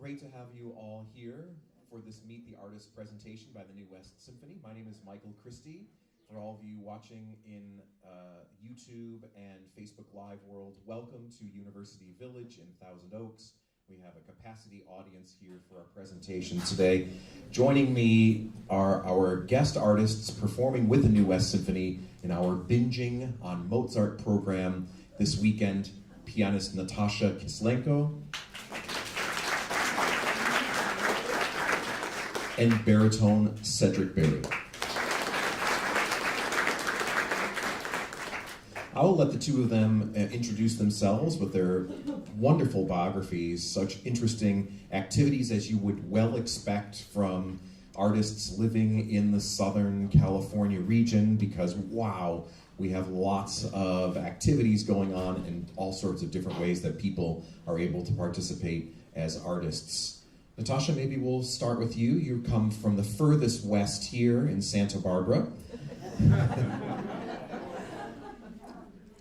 Great to have you all here for this Meet the Artist presentation by the New West Symphony. My name is Maestro Christie. For all of you watching in YouTube and Facebook Live world, welcome to University Village in Thousand Oaks. We have a capacity audience here for our presentation today. Joining me are our guest artists performing with the New West Symphony in our Binging on Mozart program this weekend. Pianist Natasha Kislenko and baritone Cedric Berry. I will let the two of them introduce themselves with their wonderful biographies, such interesting activities as you would well expect from artists living in the Southern California region, because wow, we have lots of activities going on in all sorts of different ways that people are able to participate as artists. Natasha, maybe we'll start with you. You come from the furthest west here in Santa Barbara.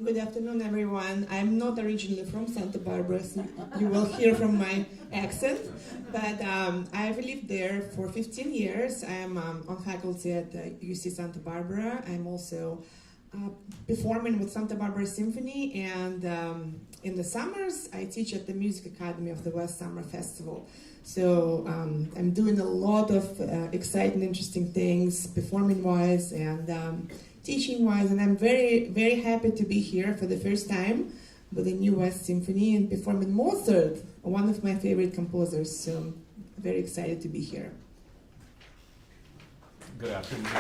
Good afternoon, everyone. I'm not originally from Santa Barbara, so you will hear from my accent, but I've lived there for 15 years. I'm on faculty at UC Santa Barbara. I'm also performing with Santa Barbara Symphony, and in the summers, I teach at the Music Academy of the West Summer Festival. So I'm doing a lot of exciting, interesting things, performing-wise and teaching-wise, and I'm very, very happy to be here for the first time with the New West Symphony and performing Mozart, one of my favorite composers. So I'm very excited to be here. Good afternoon.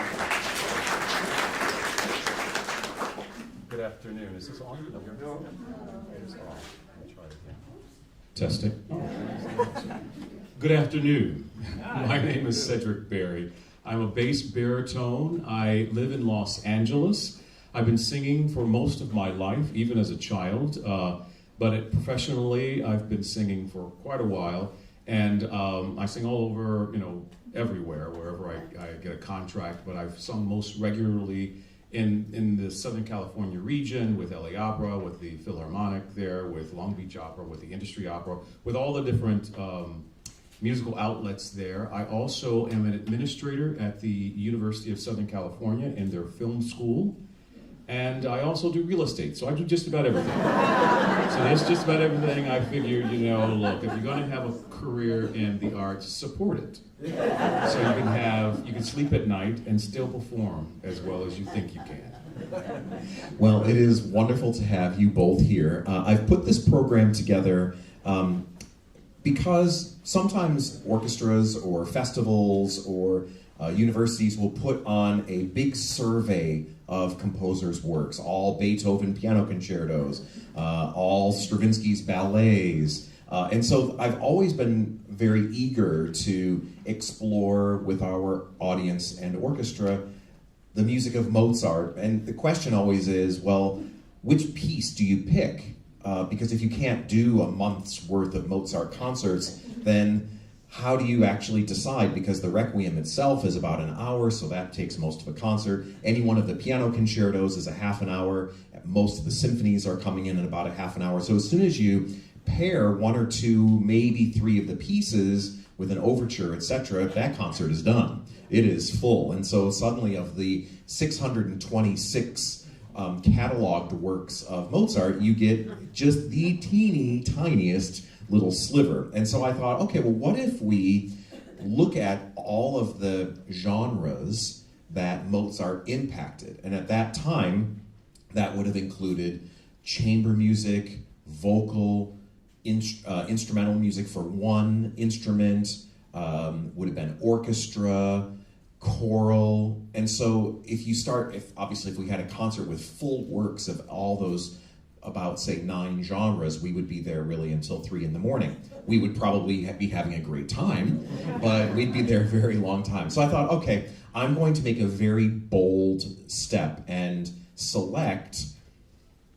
Good afternoon. Is this on? No. It's off. I'll try it again. Testing. Good afternoon. My name is Cedric Berry. I'm a bass baritone. I live in Los Angeles. I've been singing for most of my life, even as a child, but professionally, I've been singing for quite a while, and I sing all over, everywhere, wherever I get a contract, but I've sung most regularly in the Southern California region with LA Opera, with the Philharmonic there, with Long Beach Opera, with the Industry Opera, with all the different musical outlets there. I also am an administrator at the University of Southern California in their film school. And I also do real estate, so I do just about everything. So that's just about everything. I figured, look, if you're gonna have a career in the arts, support it. So you can sleep at night and still perform as well as you think you can. Well, it is wonderful to have you both here. I've put this program together because sometimes orchestras or festivals or universities will put on a big survey of composers' works, all Beethoven piano concertos, all Stravinsky's ballets. And so I've always been very eager to explore with our audience and orchestra the music of Mozart. And the question always is, well, which piece do you pick? Because if you can't do a month's worth of Mozart concerts, then how do you actually decide? Because the Requiem itself is about an hour, so that takes most of a concert. Any one of the piano concertos is a half an hour. Most of the symphonies are coming in about a half an hour. So as soon as you pair one or two, maybe three of the pieces with an overture, etc., that concert is done. It is full. And so suddenly of the 626 cataloged works of Mozart, you get just the teeny tiniest little sliver. And so I thought, okay, well, what if we look at all of the genres that Mozart impacted? And at that time, that would have included chamber music, vocal, instrumental music for one instrument, would have been orchestra, choral. And so if we had a concert with full works of all those about, say, 9 genres, we would be there really until 3 in the morning. We would probably be having a great time, but we'd be there a very long time. So I thought, okay, I'm going to make a very bold step and select,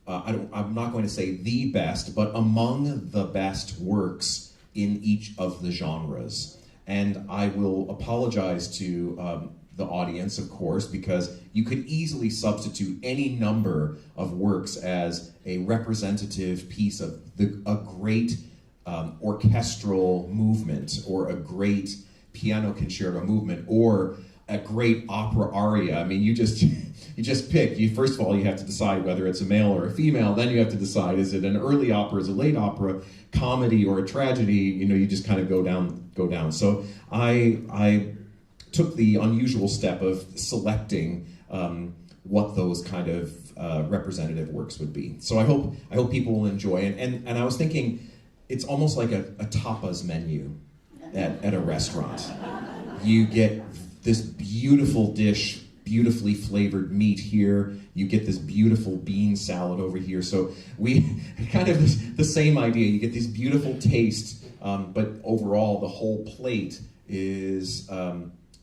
I'm not going to say the best, but among the best works in each of the genres. And I will apologize to the audience, of course, because you could easily substitute any number of works as a representative piece of a great orchestral movement, or a great piano concerto movement, or a great opera aria. I mean, you just pick. First of all, you have to decide whether it's a male or a female. Then you have to decide, is it an early opera, is it a late opera, comedy or a tragedy? You just kind of go down. So I took the unusual step of selecting what those kind of representative works would be. So I hope people will enjoy it. And I was thinking, it's almost like a tapas menu at a restaurant. You get this beautiful dish, beautifully flavored meat here. You get this beautiful bean salad over here. So we kind of the same idea. You get this beautiful taste, but overall the whole plate is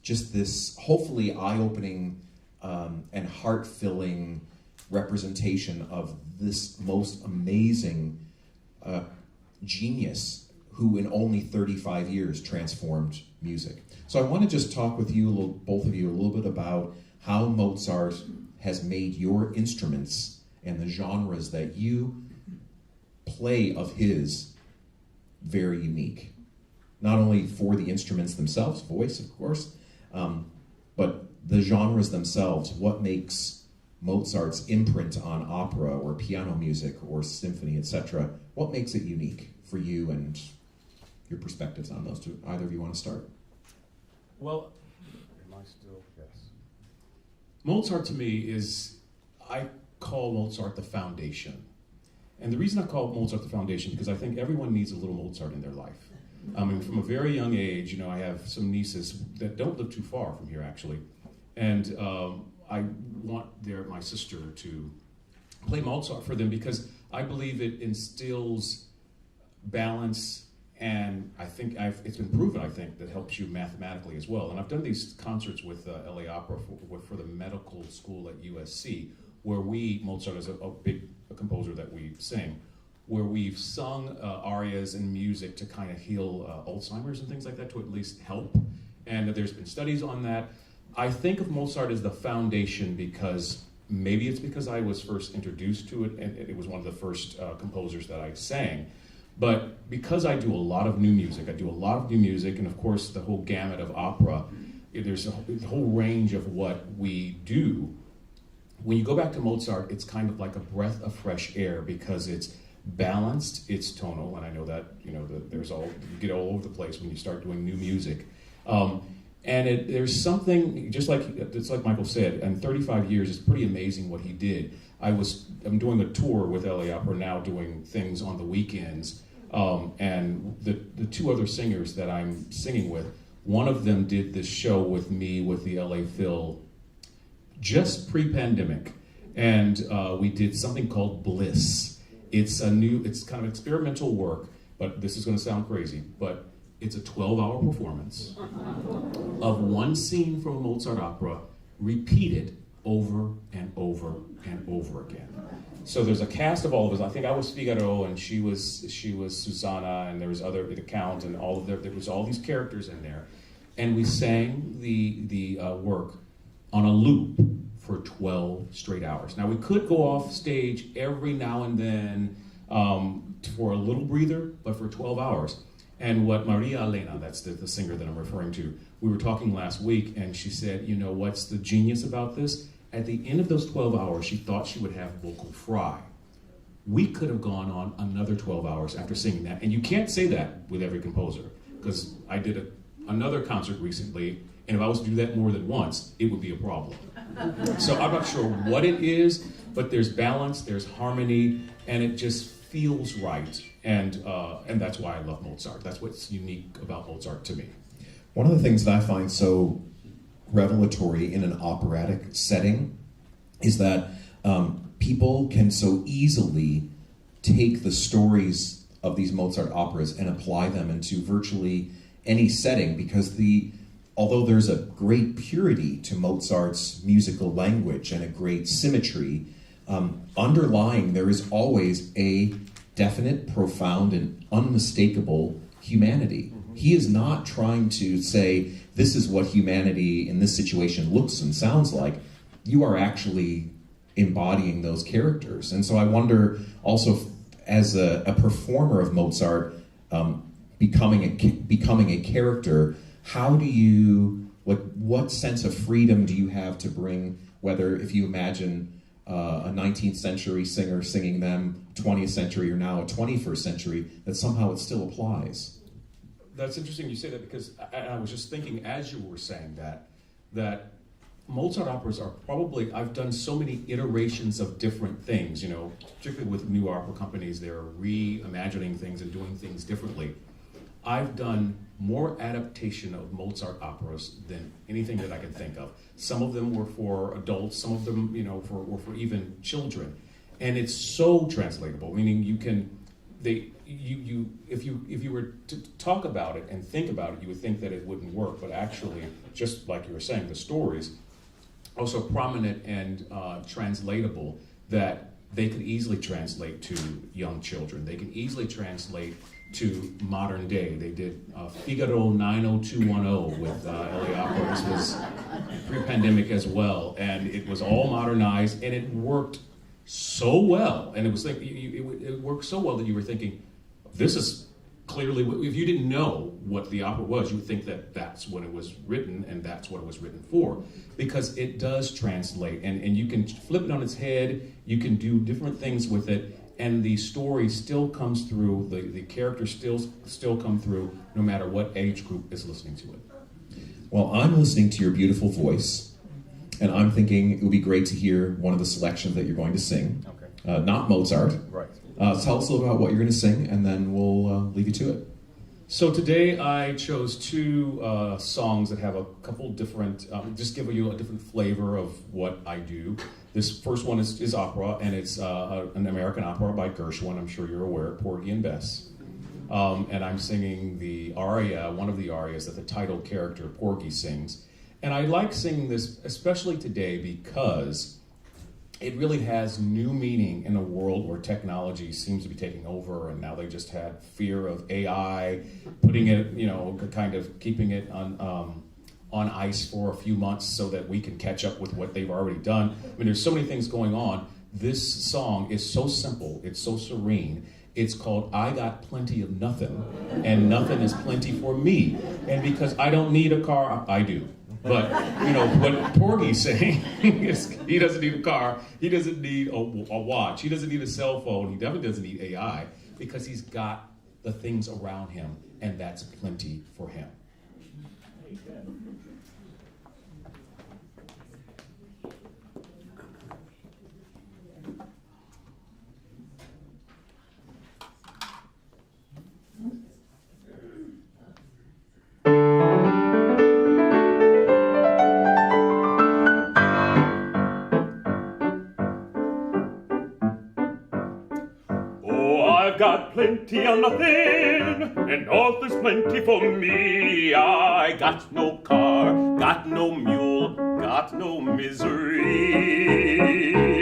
just this hopefully eye-opening and heart-filling representation of this most amazing genius who in only 35 years transformed music. So I want to just talk with you, both of you, a little bit about how Mozart has made your instruments and the genres that you play of his very unique. Not only for the instruments themselves, voice, of course, but the genres themselves. What makes Mozart's imprint on opera or piano music or symphony, etc., what makes it unique for you, and your perspectives on those two? Either of you want to start? Well, am I still? Yes. Mozart to me I call Mozart the foundation. And the reason I call Mozart the foundation, because I think everyone needs a little Mozart in their life. I mean, from a very young age, I have some nieces that don't live too far from here, actually. And I want my sister to play Mozart for them, because I believe it instills balance, and I think it's been proven, I think, that helps you mathematically as well. And I've done these concerts with LA Opera for the medical school at USC, where Mozart is a big composer that we sing, where we've sung arias and music to kind of heal Alzheimer's and things like that, to at least help. And there's been studies on that. I think of Mozart as the foundation because maybe it's because I was first introduced to it, and it was one of the first composers that I sang. But because I do a lot of new music, and of course the whole gamut of opera, there's a whole range of what we do. When you go back to Mozart, it's kind of like a breath of fresh air, because it's balanced, it's tonal, and I know that you get all over the place when you start doing new music. And there's something, just like Michael said, in 35 years, it's pretty amazing what he did. I'm doing a tour with LA Opera now, doing things on the weekends, and the two other singers that I'm singing with, one of them did this show with me with the LA Phil just pre-pandemic, and we did something called Bliss. It's kind of experimental work, but this is going to sound crazy, but it's a 12-hour performance of one scene from a Mozart opera repeated over and over and over again. So there's a cast of all of us. I think I was Figaro, and she was Susanna, and there was the Count, and there was all these characters in there, and we sang the work on a loop for 12 straight hours. Now we could go off stage every now and then for a little breather, but for 12 hours. And what Maria Elena, that's the singer that I'm referring to, we were talking last week, and she said, what's the genius about this? At the end of those 12 hours, she thought she would have vocal fry. We could have gone on another 12 hours after singing that. And you can't say that with every composer, because I did another concert recently, and if I was to do that more than once, it would be a problem. So I'm not sure what it is, but there's balance, there's harmony, and it just feels right. And that's why I love Mozart. That's what's unique about Mozart to me. One of the things that I find so revelatory in an operatic setting is that people can so easily take the stories of these Mozart operas and apply them into virtually any setting, because although there's a great purity to Mozart's musical language and a great symmetry, underlying there is always a definite, profound, and unmistakable humanity. He is not trying to say, this is what humanity in this situation looks and sounds like. You are actually embodying those characters. And so I wonder also, as a performer of Mozart, becoming a character, how do you, what sense of freedom do you have to bring, whether if you imagine a 19th century singer singing them 20th century or now a 21st century, that somehow it still applies? That's interesting you say that, because I was just thinking as you were saying that Mozart operas are probably, I've done so many iterations of different things, particularly with new opera companies, they're reimagining things and doing things differently. I've done more adaptation of Mozart operas than anything that I can think of. Some of them were for adults, some of them, were for even children. And it's so translatable, meaning you can, if you were to talk about it and think about it, you would think that it wouldn't work, but actually, just like you were saying, the stories are so prominent and translatable that they could easily translate to young children. They can easily translate to modern day. They did Figaro 90210 with LA Opera. This was pre-pandemic as well, and it was all modernized, and it worked so well. And it was it worked so well that you were thinking, this is clearly, if you didn't know what the opera was, you would think that that's what it was written and that's what it was written for, because it does translate, and you can flip it on its head, you can do different things with it, and the story still comes through, the characters still come through, no matter what age group is listening to it. Well, I'm listening to your beautiful voice, and I'm thinking it would be great to hear one of the selections that you're going to sing. Okay. Not Mozart. Right. Tell us a little about what you're going to sing, and then we'll leave you to it. So today I chose two songs that have a couple different, just give you a different flavor of what I do. This first one is opera, and it's an American opera by Gershwin. I'm sure you're aware, Porgy and Bess. And I'm singing the aria, one of the arias that the title character Porgy sings. And I like singing this, especially today, because it really has new meaning in a world where technology seems to be taking over, and now they just had fear of AI, putting it, kind of keeping it on ice for a few months so that we can catch up with what they've already done. I mean, there's so many things going on. This song is so simple, it's so serene. It's called I Got Plenty of Nothing, and nothing is plenty for me. And because I don't need a car, I do. But, what Porgy's saying is he doesn't need a car, he doesn't need a watch, he doesn't need a cell phone, he definitely doesn't need AI, because he's got the things around him, and that's plenty for him. Got plenty of nothing, and all there's plenty for me. I got no car, got no mule, got no misery.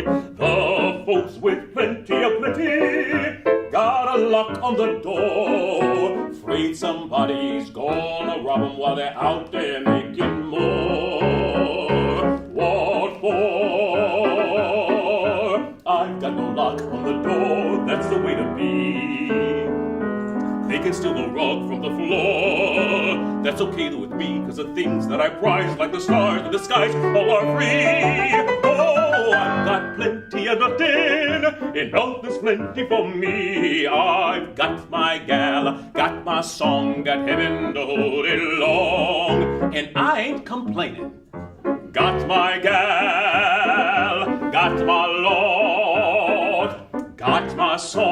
The folks with plenty of plenty got a lock on the door, afraid somebody's gonna rob them while they're out there making more. What for? I've got no lock on the door, that's the way to be. They can steal the rug from the floor, that's okay with me, cause the things that I prize, like the stars in the skies, all are free. Oh, I've got plenty of nothing, and all there's plenty for me. I've got my gal, got my song, got heaven to hold it long, and I ain't complaining. Got my gal, got my Lord, got my song.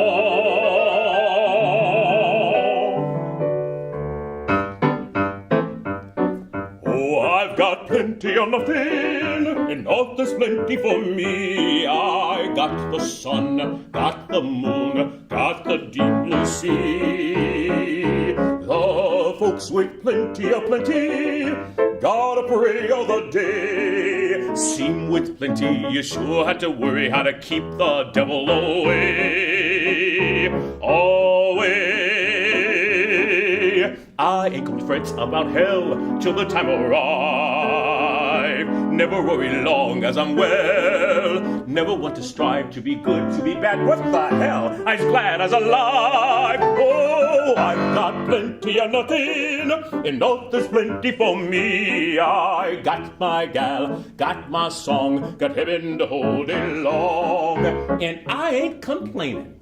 Oh, I've got plenty of nothing, and all there's plenty for me. I got the sun, got the moon, got the deep blue sea. The folks with plenty of plenty gotta pray all the day. Seem with plenty, you sure had to worry how to keep the devil away. Away. I ain't gonna fret about hell till the time arrives. life. Never worry long as I'm well. Never want to strive to be good, to be bad. What the hell? I'm glad as alive. Oh, I've got plenty of nothing, enough there's plenty for me. I got my gal, got my song, got heaven to hold it long, and I ain't complaining.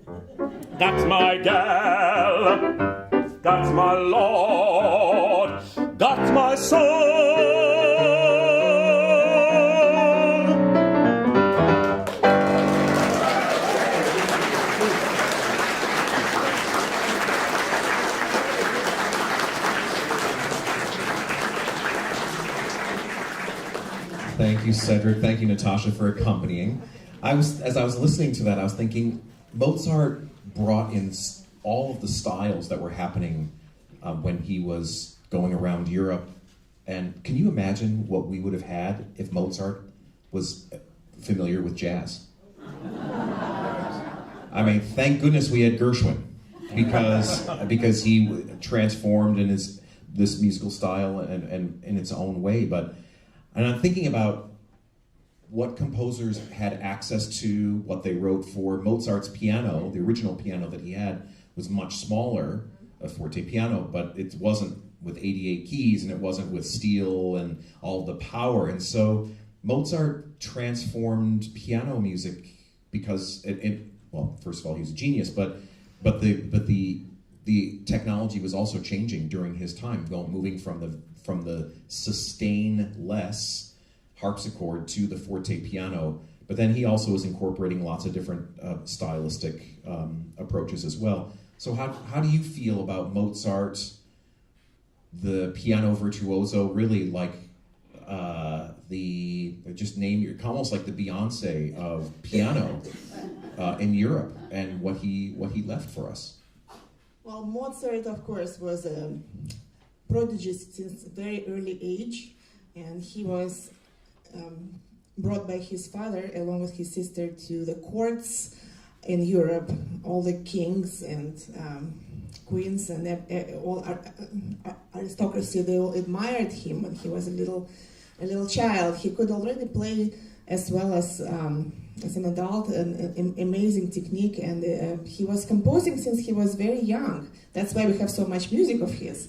That's my gal, that's my Lord, that's my song. Thank you, Cedric. Thank you, Natasha, for accompanying. As I was listening to that, I was thinking Mozart brought in all of the styles that were happening when he was going around Europe. And can you imagine what we would have had if Mozart was familiar with jazz? I mean, thank goodness we had Gershwin, because he transformed in this musical style and in its own way. And I'm thinking about what composers had access to, what they wrote for. Mozart's piano, the original piano that he had, was much smaller, a forte piano, but it wasn't with 88 keys, and it wasn't with steel and all the power. And so Mozart transformed piano music because well, first of all, he was a genius, but the technology was also changing during his time, moving from the sustain-less harpsichord to the forte piano. But then he also was incorporating lots of different stylistic approaches as well. So how do you feel about Mozart, the piano virtuoso, really like almost like the Beyonce of piano in Europe, and what he left for us? Well, Mozart, of course, was a prodigy since a very early age, and he was brought by his father along with his sister to the courts in Europe. All the kings and queens and all aristocracy, they all admired him when he was a little child. He could already play as well as an adult, an amazing technique, and he was composing since he was very young. That's why we have so much music of his.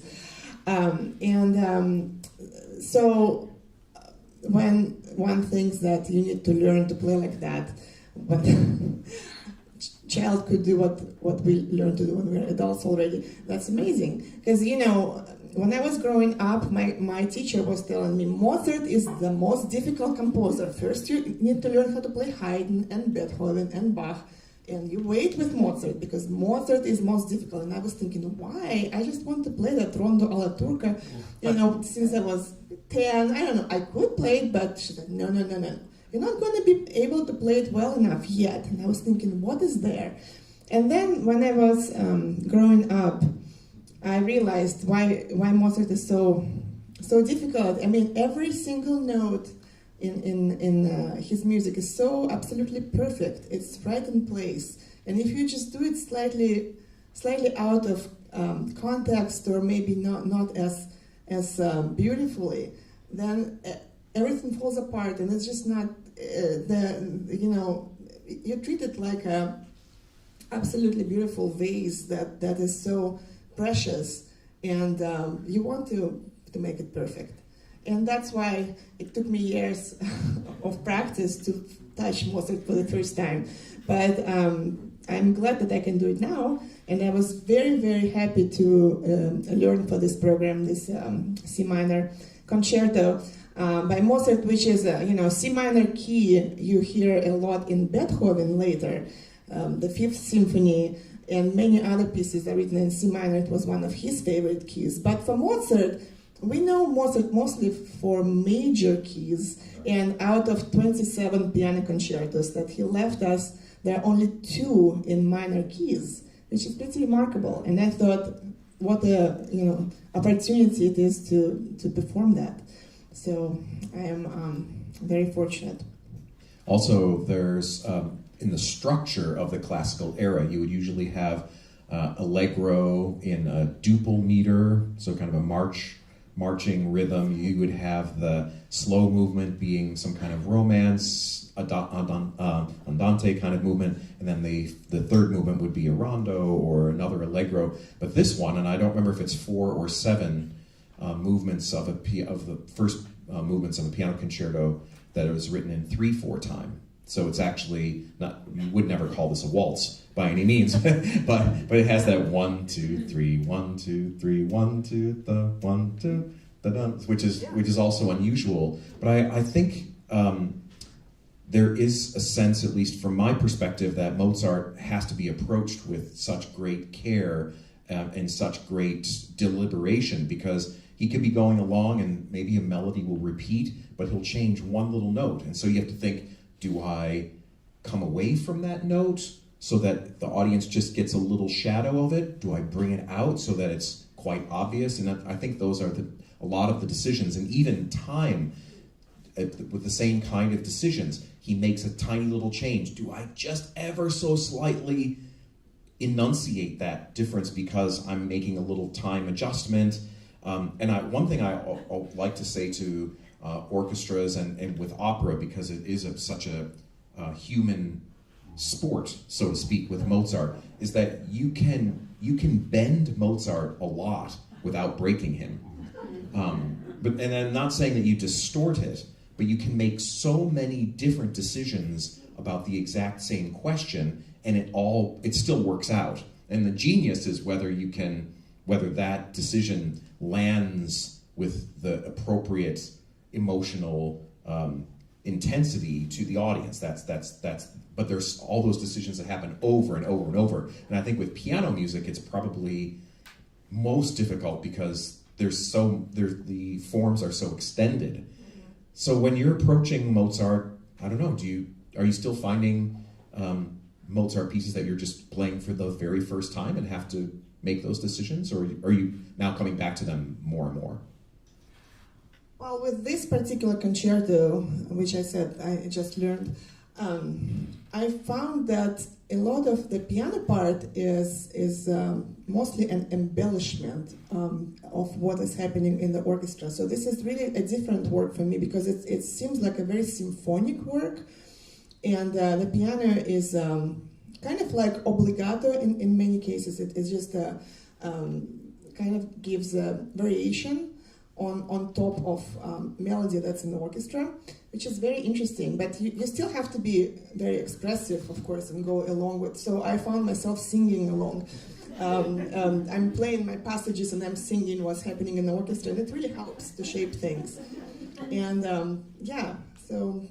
So when one thinks that you need to learn to play like that, but child could do what we learn to do when we're adults already, that's amazing. Because, when I was growing up, my teacher was telling me, Mozart is the most difficult composer. First you need to learn how to play Haydn and Beethoven and Bach, and you wait with Mozart, because Mozart is most difficult. And I was thinking, why? I just want to play that Rondo alla Turca, since I was 10. I don't know, I could play it, but she said, no. You're not going to be able to play it well enough yet. And I was thinking, what is there? And then when I was growing up, I realized why Mozart is so difficult. I mean, every single note in his music is so absolutely perfect. It's right in place. And if you just do it slightly out of context, or maybe not as beautifully, then everything falls apart, and it's just not you treat it like a absolutely beautiful vase that is so precious, and you want to make it perfect. And that's why it took me years of practice to touch Mozart for the first time. But I'm glad that I can do it now, and I was very, very happy to learn for this program, this C minor concerto by Mozart, which is C minor key you hear a lot in Beethoven later, the Fifth Symphony, and many other pieces are written in C minor. It was one of his favorite keys. But for Mozart, we know Mozart mostly for major keys, and out of 27 piano concertos that he left us, there are only 2 in minor keys, which is pretty remarkable. And I thought, what a opportunity it is to perform that. So I am very fortunate. Also, there's in the structure of the classical era, you would usually have allegro in a duple meter, so kind of a march marching rhythm. You would have the slow movement being some kind of romance, andante kind of movement, and then the third movement would be a rondo or another allegro. But this one, and I don't remember if it's 4 or 7 movements of the first movements of a piano concerto that was written in 3/4 time. So it's actually not, you would never call this a waltz by any means, but it has that 1, 2, 3, 1, 2, 3, 1, 2, the 1, 2, the dun, which is also unusual. But I think there is a sense, at least from my perspective, that Mozart has to be approached with such great care and such great deliberation, because he could be going along and maybe a melody will repeat, but he'll change one little note. And so you have to think, do I come away from that note so that the audience just gets a little shadow of it? Do I bring it out so that it's quite obvious? And I think those are a lot of the decisions. And even time, with the same kind of decisions, he makes a tiny little change. Do I just ever so slightly enunciate that difference because I'm making a little time adjustment? And one thing I like to say to orchestras and with opera, because it is such a human sport, so to speak, with Mozart, is that you can bend Mozart a lot without breaking him. And I'm not saying that you distort it, but you can make so many different decisions about the exact same question, and it still works out. And the genius is whether that decision lands with the appropriate emotional intensity to the audience. But there's all those decisions that happen over and over and over. And I think with piano music, it's probably most difficult because the forms are so extended. So when you're approaching Mozart, I don't know, are you still finding Mozart pieces that you're just playing for the very first time and have to make those decisions, or are you now coming back to them more and more? Well, with this particular concerto, which I said I just learned, I found that a lot of the piano part is mostly an embellishment of what is happening in the orchestra. So this is really a different work for me, because it seems like a very symphonic work, and the piano is kind of like obbligato in many cases. It's just kind of gives a variation on top of melody that's in the orchestra, which is very interesting. But you still have to be very expressive, of course, and go along with. So I found myself singing along. I'm playing my passages and I'm singing what's happening in the orchestra, and it really helps to shape things. And so.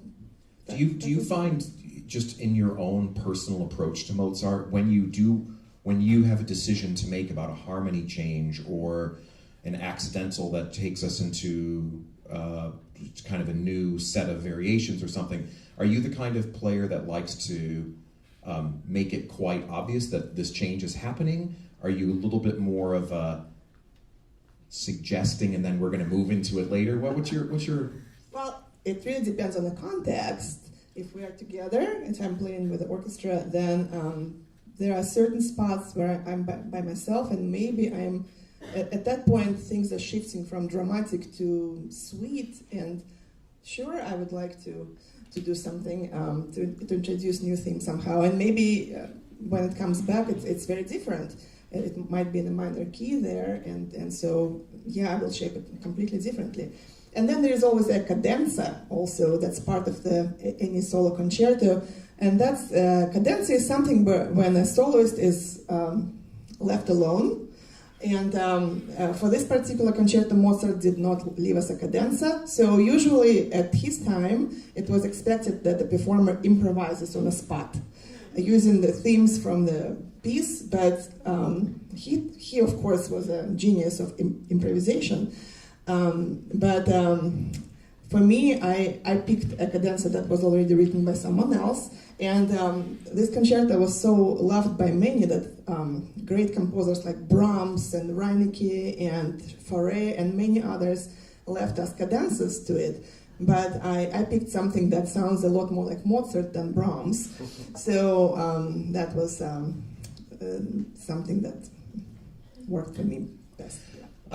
Do you find, just in your own personal approach to Mozart, when you have a decision to make about a harmony change or an accidental that takes us into kind of a new set of variations or something, are you the kind of player that likes to make it quite obvious that this change is happening? Are you a little bit more of a suggesting and then we're going to move into it later? What's your? Well, it really depends on the context. If we are together and I'm playing with the orchestra, then there are certain spots where I'm by myself, and maybe I'm at that point things are shifting from dramatic to sweet, and sure, I would like to do something to introduce new things somehow, and maybe when it comes back, it's very different. It might be in a minor key there, and so I will shape it completely differently. And then there is always a cadenza also that's part of any solo concerto, and that's cadenza is something when a soloist is left alone. And for this particular concerto, Mozart did not leave us a cadenza. So usually at his time, it was expected that the performer improvises on the spot, using the themes from the piece. But he of course was a genius of improvisation. But for me, I picked a cadenza that was already written by someone else, and this concerto was so loved by many that great composers like Brahms and Reinecke and Fauré and many others left us cadenzas to it. But I picked something that sounds a lot more like Mozart than Brahms, so that was something that worked for me best.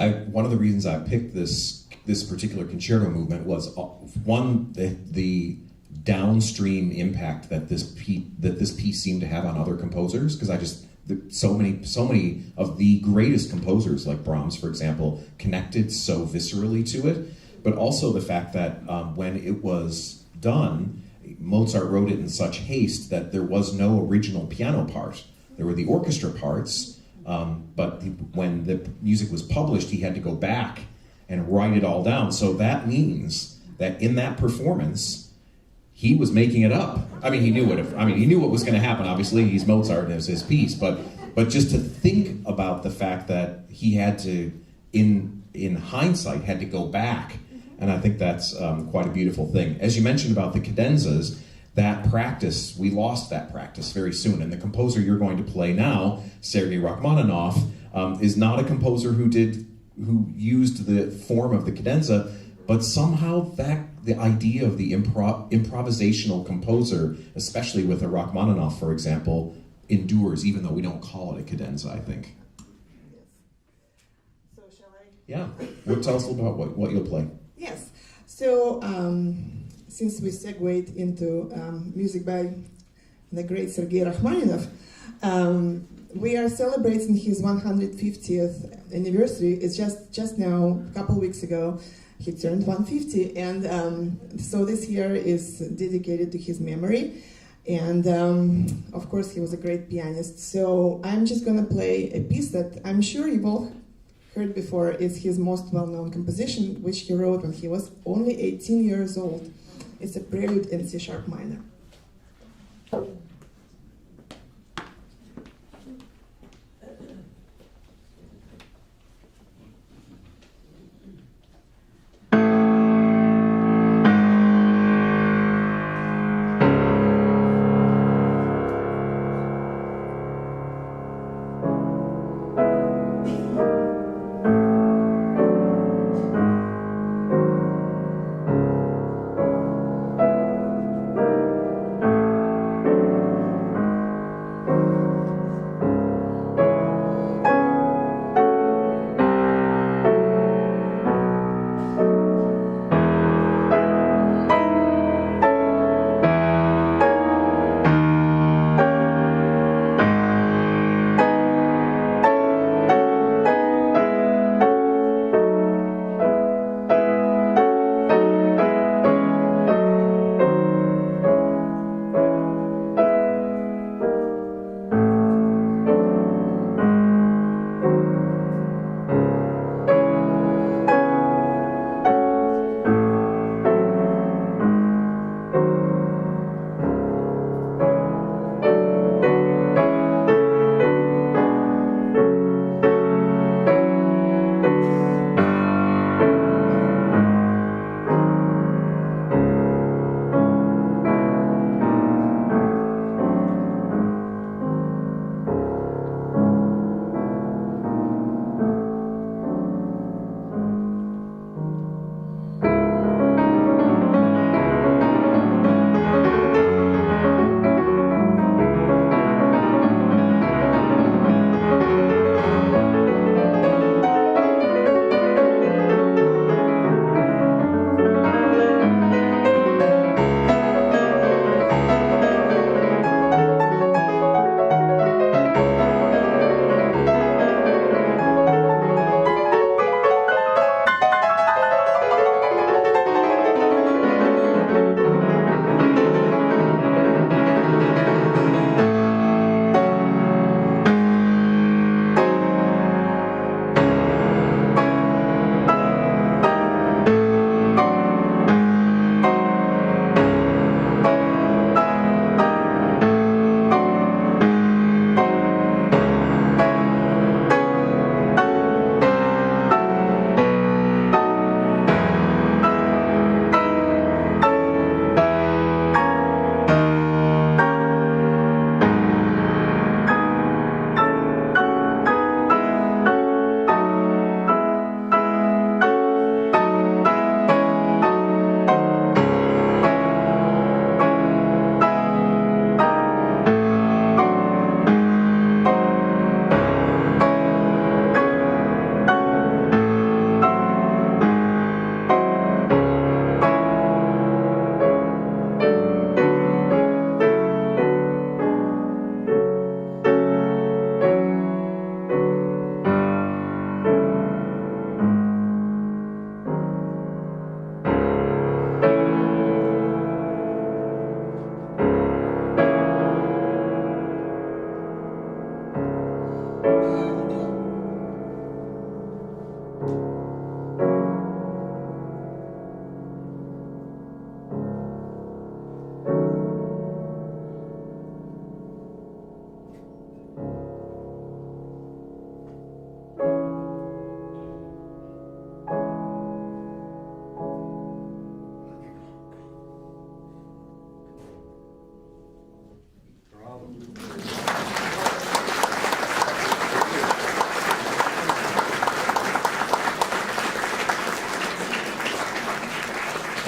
one of the reasons I picked this particular concerto movement was one, the downstream impact that this piece seemed to have on other composers, because so many of the greatest composers, like Brahms, for example, connected so viscerally to it. But also the fact that when it was done, Mozart wrote it in such haste that there was no original piano part. There were the orchestra parts, but when the music was published, he had to go back and write it all down. So that means that in that performance, he was making it up. I mean, he knew what was going to happen. Obviously, he's Mozart and it was his piece. But just to think about the fact that he had to, in hindsight, had to go back, and I think that's quite a beautiful thing. As you mentioned about the cadenzas, that practice, we lost that practice very soon. And the composer you're going to play now, Sergei Rachmaninoff, is not a composer who used the form of the cadenza, but somehow the idea of the improvisational composer, especially with a Rachmaninoff, for example, endures, even though we don't call it a cadenza, I think. Yes. So shall I? Yeah. Tell us a little about what you'll play. Yes. So since we segued into music by the great Sergei Rachmaninoff, we are celebrating his 150th anniversary. It's just now, a couple weeks ago, he turned 150, and so this year is dedicated to his memory. And of course, he was a great pianist. So I'm just going to play a piece that I'm sure you've all heard before. It's his most well-known composition, which he wrote when he was only 18 years old. It's a prelude in C-sharp minor.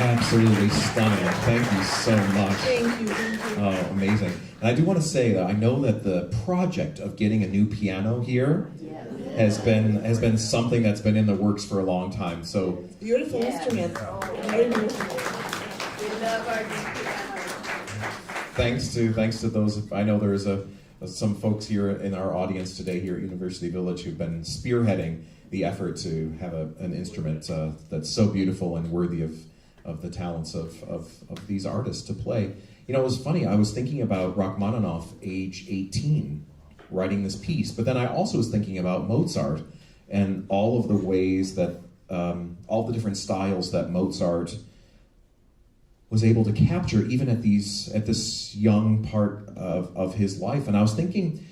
Absolutely stunning. Thank you so much. Thank you. Oh, amazing. And I do want to say that I know that the project of getting a new piano here has been something that's been in the works for a long time. So Beautiful instrument. Very beautiful. We love our new piano. thanks to those, I know there's some folks here in our audience today here at University Village who've been spearheading the effort to have an instrument that's so beautiful and worthy of the talents of these artists to play. You know, it was funny, I was thinking about Rachmaninoff, age 18, writing this piece, but then I also was thinking about Mozart and all of the ways that, all the different styles that Mozart was able to capture even at this young part of his life. And I was thinking,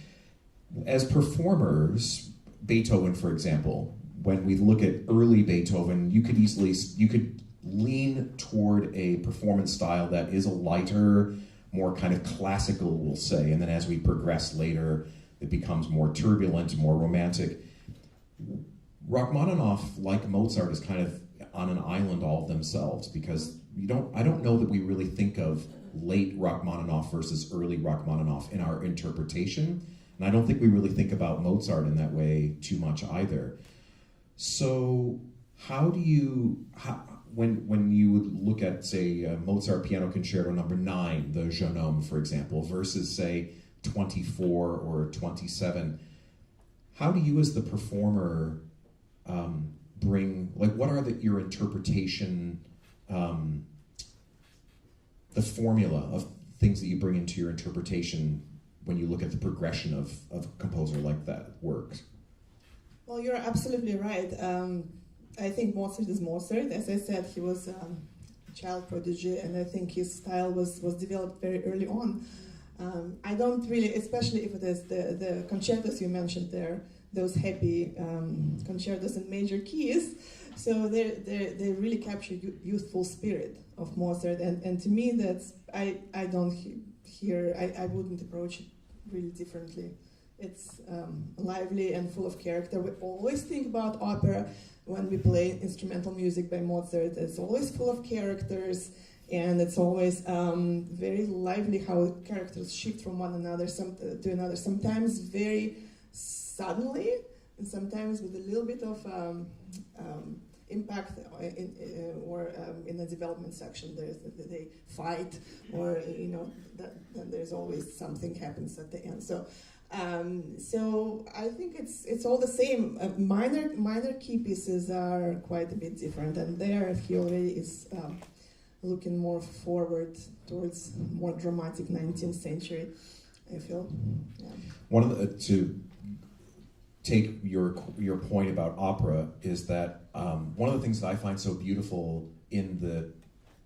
as performers, Beethoven, for example, when we look at early Beethoven, you could lean toward a performance style that is a lighter, more kind of classical, we'll say, and then as we progress later, it becomes more turbulent, more romantic. Rachmaninoff, like Mozart, is kind of on an island all of themselves, because I don't know that we really think of late Rachmaninoff versus early Rachmaninoff in our interpretation, and I don't think we really think about Mozart in that way too much either. So how do you, when you would look at, say, Mozart Piano Concerto No. 9, the Jeune Homme, for example, versus, say, 24 or 27, how do you as the performer bring, like, what are your interpretation, the formula of things that you bring into your interpretation when you look at the progression of a composer like that works? Well, you're absolutely right. I think Mozart is Mozart. As I said, he was a child prodigy, and I think his style was developed very early on. I don't really, especially if it is the concertos you mentioned there, those happy concertos in major keys, so they really capture youthful spirit of Mozart, and to me that's, I don't hear, I wouldn't approach it really differently. It's lively and full of character. We always think about opera when we play instrumental music by Mozart. It's always full of characters, and it's always very lively how characters shift from one another to another, sometimes very suddenly, and sometimes with a little bit of impact in the development section. They fight, or then there's always something happens at the end. So I think it's all the same. Minor key pieces are quite a bit different, and there he already is looking more forward towards more dramatic 19th century, I feel. Yeah. One of the, to take your point about opera, is that one of the things that I find so beautiful in the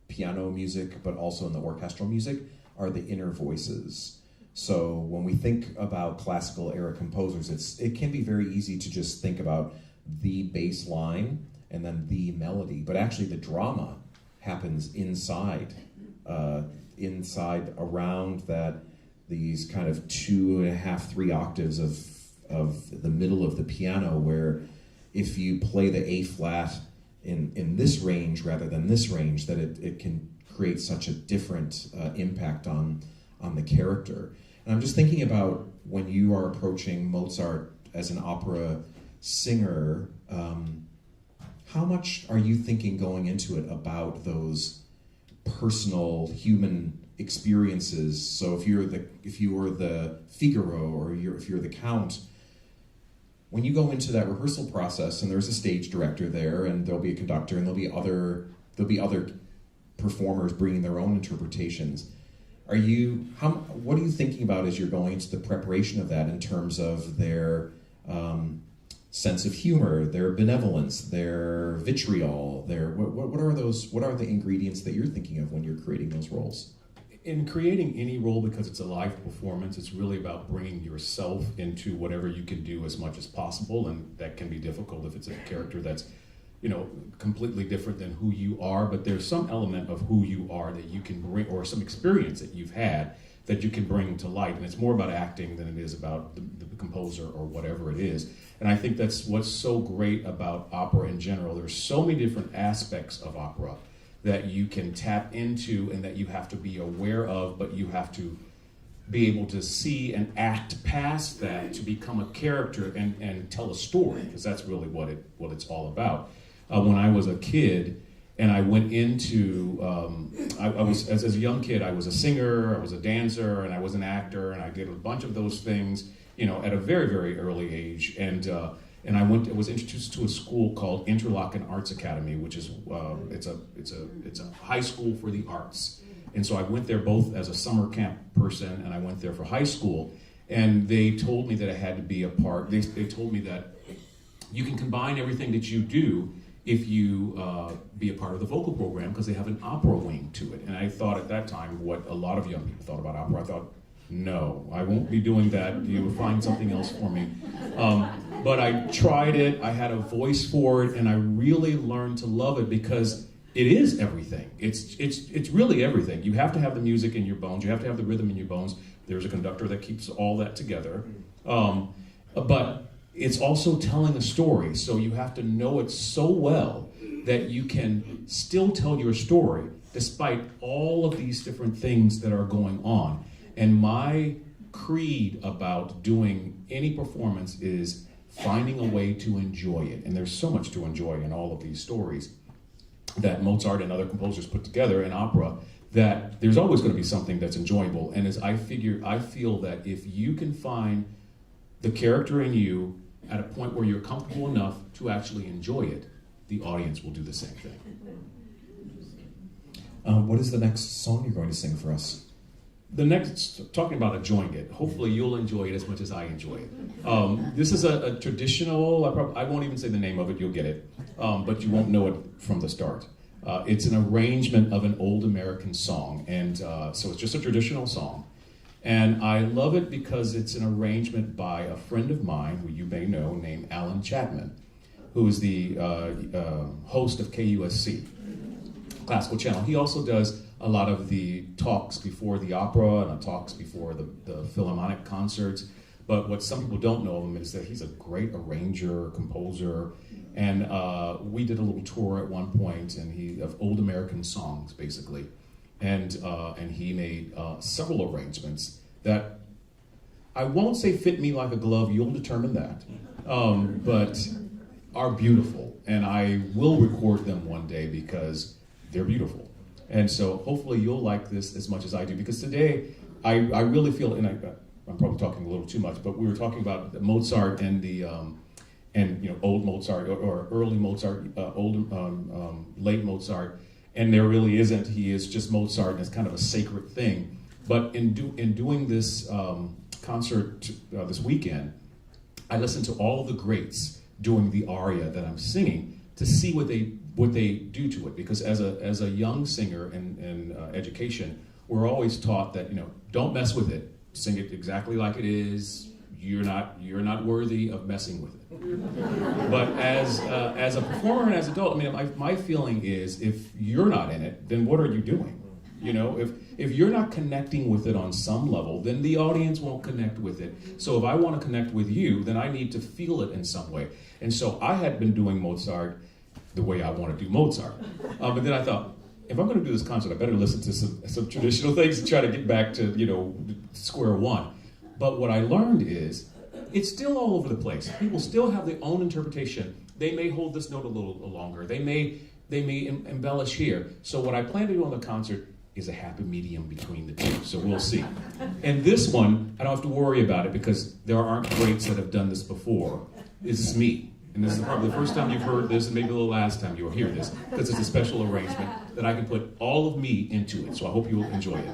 piano music, but also in the orchestral music, are the inner voices. So when we think about classical era composers, it can be very easy to just think about the bass line and then the melody, but actually the drama happens inside around that, these kind of 2.5, 3 octaves of the middle of the piano, where if you play the A flat in this range rather than this range, that it can create such a different impact on the character. And I'm just thinking about when you are approaching Mozart as an opera singer, how much are you thinking going into it about those personal human experiences? So if you were the Figaro, or if you're the Count, when you go into that rehearsal process, and there's a stage director there, and there'll be a conductor, and there'll be other performers bringing their own interpretations. What are you thinking about as you're going into the preparation of that, in terms of their sense of humor, their benevolence, their vitriol, their what are those? What are the ingredients that you're thinking of when you're creating those roles? In creating any role, because it's a live performance, it's really about bringing yourself into whatever you can do as much as possible, and that can be difficult if it's a character that's, completely different than who you are, but there's some element of who you are that you can bring, or some experience that you've had that you can bring to life, and it's more about acting than it is about the composer or whatever it is. And I think that's what's so great about opera in general. There's so many different aspects of opera that you can tap into and that you have to be aware of, but you have to be able to see and act past that to become a character and tell a story, because that's really what it's all about. When I was a kid and I went into, I was as a young kid, I was a singer, I was a dancer, and I was an actor, and I did a bunch of those things, at a very, very early age. And I was introduced to a school called Interlochen Arts Academy, which is it's a high school for the arts. And so I went there both as a summer camp person, and I went there for high school. And they told me that I had to be a part. They told me that you can combine everything that you do if you be a part of the vocal program, because they have an opera wing to it. And I thought at that time what a lot of young people thought about opera. I thought, no, I won't be doing that. You will find something else for me. But I tried it. I had a voice for it, and I really learned to love it because it is everything. It's really everything. You have to have the music in your bones. You have to have the rhythm in your bones. There's a conductor that keeps all that together. But it's also telling a story. So you have to know it so well that you can still tell your story despite all of these different things that are going on. And my creed about doing any performance is finding a way to enjoy it. And there's so much to enjoy in all of these stories that Mozart and other composers put together in opera, that there's always going to be something that's enjoyable. And as I feel that if you can find the character in you at a point where you're comfortable enough to actually enjoy it, the audience will do the same thing. What is the next song you're going to sing for us? The next, talking about enjoying it, hopefully you'll enjoy it as much as I enjoy it. This is a traditional, I won't even say the name of it, you'll get it, but you won't know it from the start. It's an arrangement of an old American song, and so it's just a traditional song. And I love it because it's an arrangement by a friend of mine, who you may know, named Alan Chapman, who is the host of KUSC, Classical Channel. He also does a lot of the talks before the opera and talks before the Philharmonic concerts. But what some people don't know of him is that he's a great arranger, composer, and we did a little tour at one point, and of old American songs, basically. And he made several arrangements that I won't say fit me like a glove, you'll determine that, but are beautiful. And I will record them one day because they're beautiful. And so hopefully you'll like this as much as I do, because today I really feel, and I'm probably talking a little too much, but we were talking about Mozart and the old Mozart or early Mozart, late Mozart, and there really isn't. He is just Mozart, and it's kind of a sacred thing. But in doing this concert this weekend, I listened to all of the greats doing the aria that I'm singing to see what they do to it. Because as a young singer in education, we're always taught that don't mess with it. Sing it exactly like it is. You're not worthy of messing with it. But as a performer and as an adult, my feeling is if you're not in it, then what are you doing? If you're not connecting with it on some level, then the audience won't connect with it. So if I want to connect with you, then I need to feel it in some way. And so I had been doing Mozart the way I want to do Mozart. But then I thought, if I'm going to do this concert, I better listen to some traditional things and try to get back to square one. But what I learned is it's still all over the place. People still have their own interpretation. They may hold this note a little longer. They may embellish here. So what I plan to do on the concert is a happy medium between the two. So we'll see. And this one, I don't have to worry about it because there aren't greats that have done this before. This is me. And this is probably the first time you've heard this, and maybe the last time you'll hear this, because it's a special arrangement that I can put all of me into it. So I hope you will enjoy it.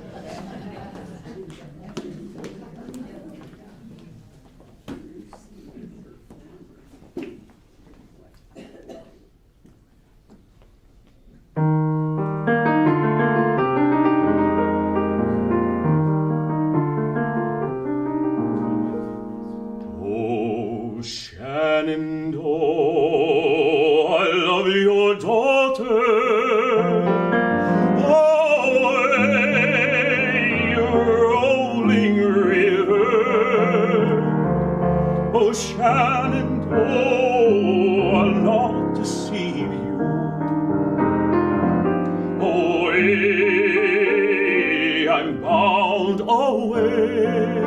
your daughter. Away, rolling river. Oh, Shenandoah, I'll not deceive you. Away, I'm bound away.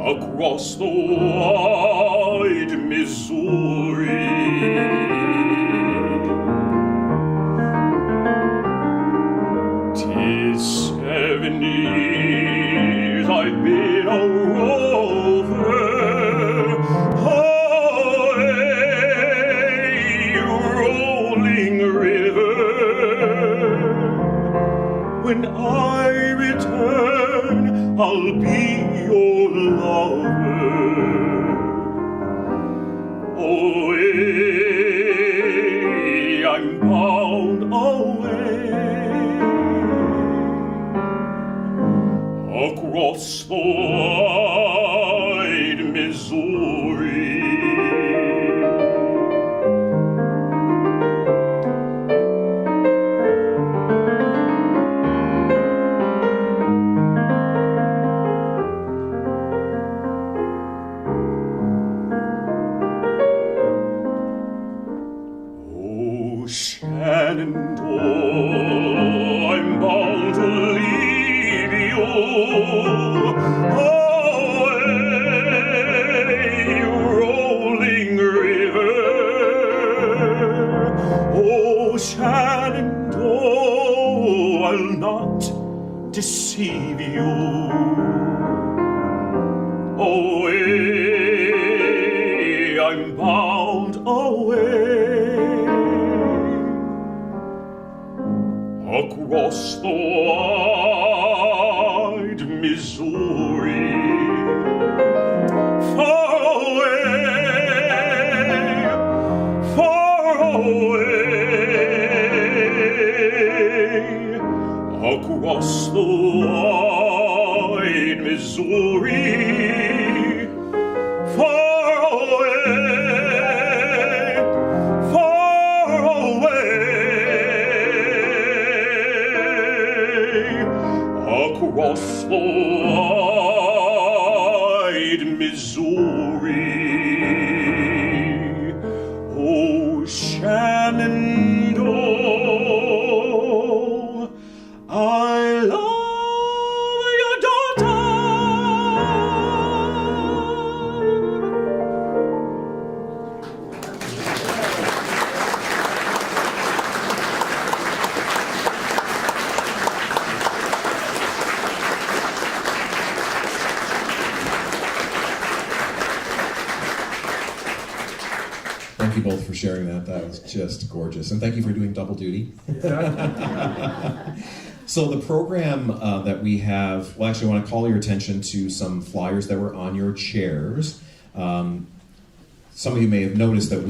Across the wide Missouri. 'Tis 7 years I've been a rover. Away, rolling river. When I return, I'll be your lover. Away, I'm bound away. Across the wide Missouri. Shenandoah, I'm bound to leave you. Away, rolling river. Oh, Shenandoah, I'll not deceive you. Away, I'm bound away. Across the wide Missouri. Far away. Across the wide Missouri. Far away. Across the wide Missouri. Oh, Shenandoah, I love your daughter. Thank you both for sharing that. That was just gorgeous. And thank you for doing double duty. So the program that we have, well, actually I want to call your attention to some flyers that were on your chairs. Some of you may have noticed that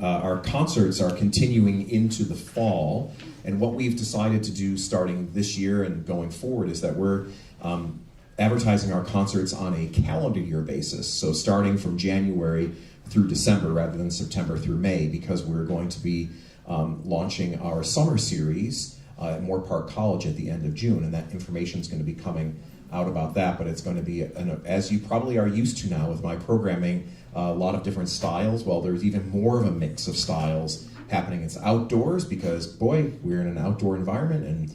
our concerts are continuing into the fall. And what we've decided to do starting this year and going forward is that we're advertising our concerts on a calendar year basis. So starting from January through December rather than September through May, because we're going to be launching our summer series at Moore Park College at the end of June, and that information is going to be coming out about that, but it's going to be, as you probably are used to now with my programming, a lot of different styles. Well, there's even more of a mix of styles happening. It's outdoors because, boy, we're in an outdoor environment, and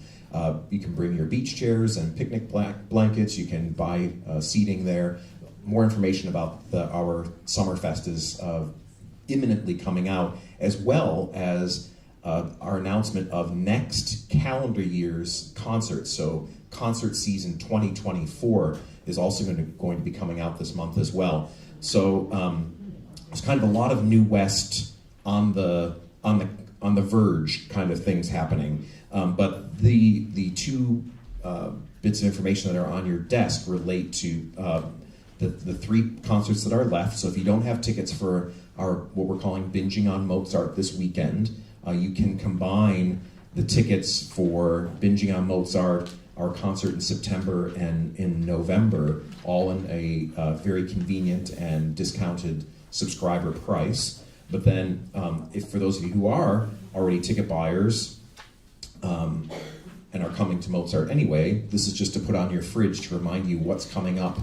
you can bring your beach chairs and picnic blankets. You can buy seating there. More information about our Summerfest is imminently coming out, as well as our announcement of next calendar year's concerts. So concert season 2024 is also going to be coming out this month as well. So there's kind of a lot of New West on the verge kind of things happening. But the two bits of information that are on your desk relate to the three concerts that are left. So if you don't have tickets for what we're calling Binging on Mozart this weekend, you can combine the tickets for Binging on Mozart, our concert in September and in November, all in a very convenient and discounted subscriber price. But then, if for those of you who are already ticket buyers and are coming to Mozart anyway, this is just to put on your fridge to remind you what's coming up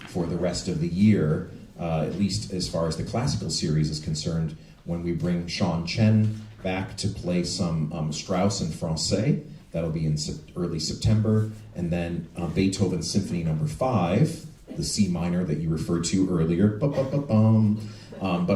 for the rest of the year, at least as far as the classical series is concerned, when we bring Sean Chen back to play some Strauss in Francais. That'll be in early September. And then Beethoven's Symphony No. 5, the C minor that you referred to earlier. But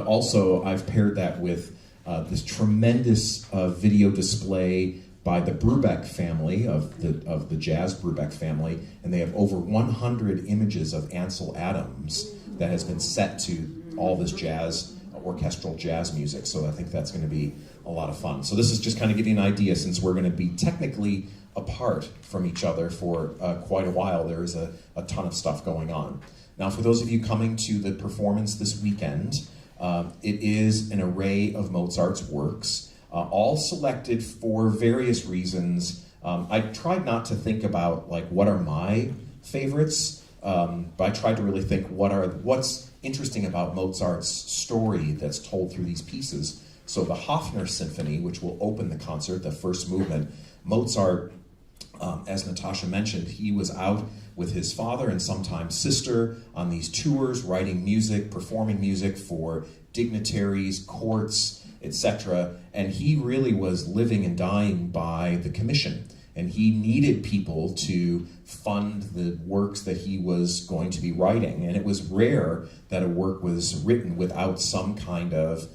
also, I've paired that with this tremendous video display by the Brubeck family, of the jazz Brubeck family, and they have over 100 images of Ansel Adams that has been set to all this jazz, orchestral jazz music. So I think that's going to be a lot of fun. So this is just kind of giving you an idea, since we're going to be technically apart from each other for quite a while. There is a ton of stuff going on. Now, for those of you coming to the performance this weekend, it is an array of Mozart's works, all selected for various reasons. I tried not to think about like what are my favorites, but I tried to really think what's interesting about Mozart's story that's told through these pieces. So the Hofner Symphony, which will open the concert, the first movement, Mozart, as Natasha mentioned, he was out with his father and sometimes sister on these tours, writing music, performing music for dignitaries, courts, etc. And he really was living and dying by the commission. And he needed people to fund the works that he was going to be writing. And it was rare that a work was written without some kind of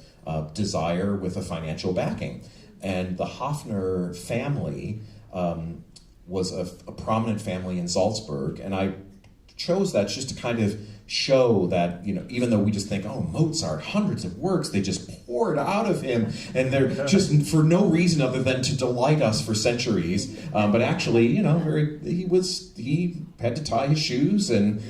desire with a financial backing. And the Hofner family was a prominent family in Salzburg, and I chose that just to kind of show that, you know, even though we just think, oh, Mozart, hundreds of works, they just poured out of him, and they're just for no reason other than to delight us for centuries. But actually, you know, he had to tie his shoes and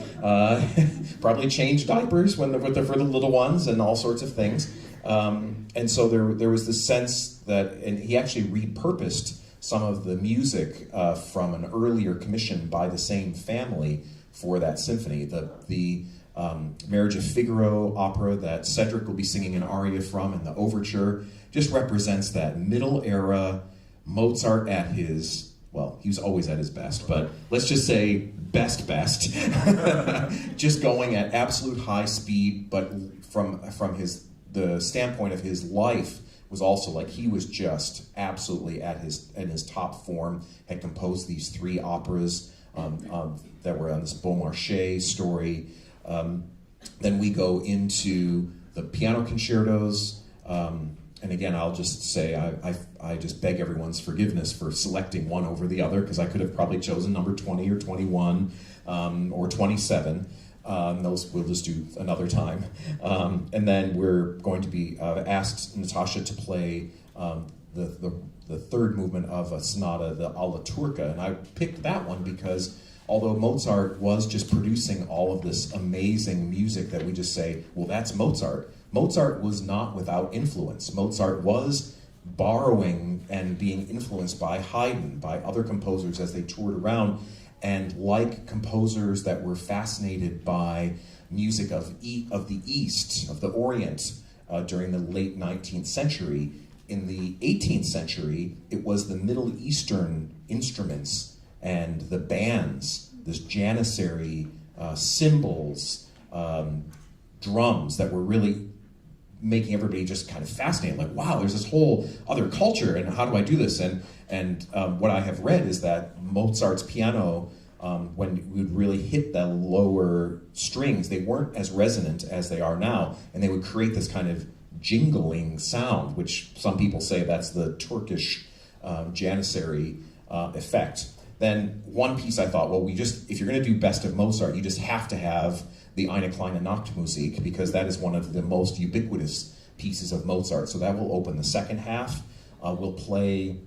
probably change diapers for the little ones and all sorts of things. And so there was this sense that, and he actually repurposed some of the music from an earlier commission by the same family for that symphony. The Marriage of Figaro opera that Cedric will be singing an aria from, and the overture, just represents that middle era Mozart at his, well, he was always at his best, but let's just say best, just going at absolute high speed, but from the standpoint of his life, was also like he was just absolutely in his top form. Had composed these 3 operas that were on this Beaumarchais story. Then we go into the piano concertos, and again, I'll just say I just beg everyone's forgiveness for selecting one over the other, because I could have probably chosen number 20 or 21 or 27. Those we'll just do another time. And then we're going to be asked Natasha to play the third movement of a sonata, the Alla Turca. And I picked that one because although Mozart was just producing all of this amazing music that we just say, well, that's Mozart. Mozart was not without influence. Mozart was borrowing and being influenced by Haydn, by other composers as they toured around. And like composers that were fascinated by music of the East, of the Orient, during the late 19th century, in the 18th century, it was the Middle Eastern instruments and the bands, this janissary, cymbals, drums that were really making everybody just kind of fascinated. Like, wow, there's this whole other culture, and how do I do this? And what I have read is that Mozart's piano, when we would really hit the lower strings, they weren't as resonant as they are now, and they would create this kind of jingling sound, which some people say that's the Turkish janissary effect. Then one piece I thought, well, if you're going to do Best of Mozart, you just have to have the Eine kleine Nachtmusik, because that is one of the most ubiquitous pieces of Mozart. So that will open the second half. We'll play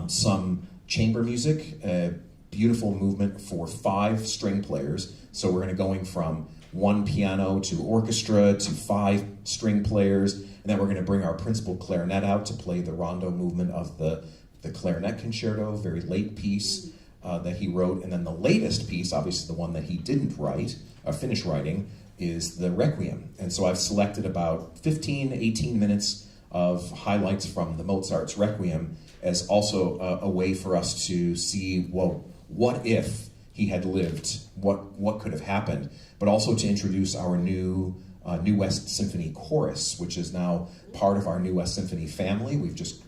some chamber music, a beautiful movement for 5 string players. So we're going to going from 1 piano to orchestra to 5 string players, and then we're going to bring our principal clarinet out to play the rondo movement of the clarinet concerto, very late piece that he wrote. And then the latest piece, obviously the one that he didn't finish writing, is the Requiem. And so I've selected about 15, 18 minutes of highlights from the Mozart's Requiem as also a way for us to see, well, what if he had lived, what could have happened, but also to introduce our new West Symphony Chorus, which is now part of our New West Symphony family. We've just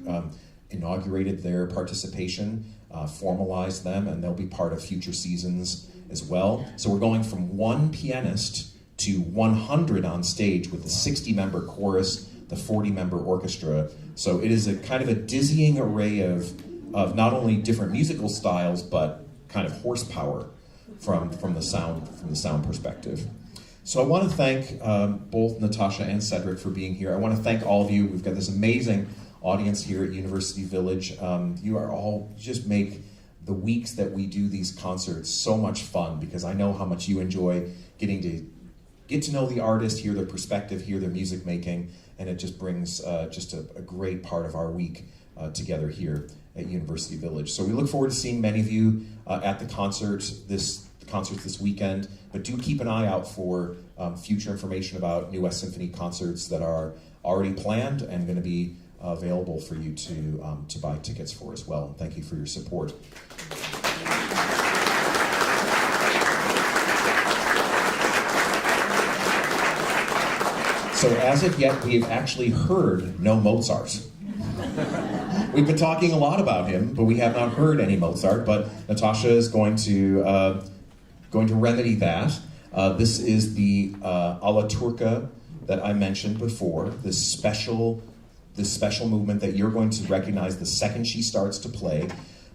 inaugurated their participation, formalized them, and they'll be part of future seasons as well. So we're going from one pianist to 100 on stage with the 60-member chorus, the 40-member orchestra. So it is a kind of a dizzying array of not only different musical styles, but kind of horsepower from the sound perspective. So I want to thank both Natasha and Cedric for being here. I want to thank all of you. We've got this amazing audience here at University Village. You are all, just make the weeks that we do these concerts so much fun, because I know how much you enjoy getting to get to know the artist, hear their perspective, hear their music making, and it just brings just a great part of our week together here at University Village. So we look forward to seeing many of you at the concerts this weekend, but do keep an eye out for future information about New West Symphony concerts that are already planned and going to be available for you to buy tickets for as well. Thank you for your support. So as of yet, we have actually heard no Mozart. We've been talking a lot about him, but we have not heard any Mozart, but Natasha is going to remedy that. This is the alla turca that I mentioned before, this special movement that you're going to recognize the second she starts to play.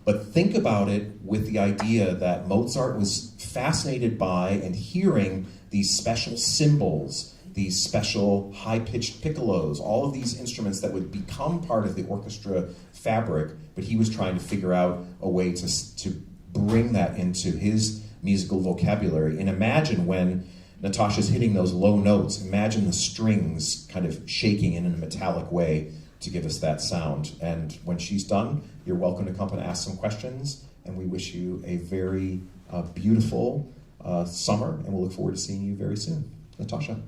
But think about it with the idea that Mozart was fascinated by and hearing these special cymbals, these special high-pitched piccolos, all of these instruments that would become part of the orchestra fabric, but he was trying to figure out a way to bring that into his musical vocabulary. And imagine when Natasha's hitting those low notes, imagine the strings kind of shaking in a metallic way to give us that sound. And when she's done, you're welcome to come and ask some questions, and we wish you a very beautiful summer, and we'll look forward to seeing you very soon. Natasha.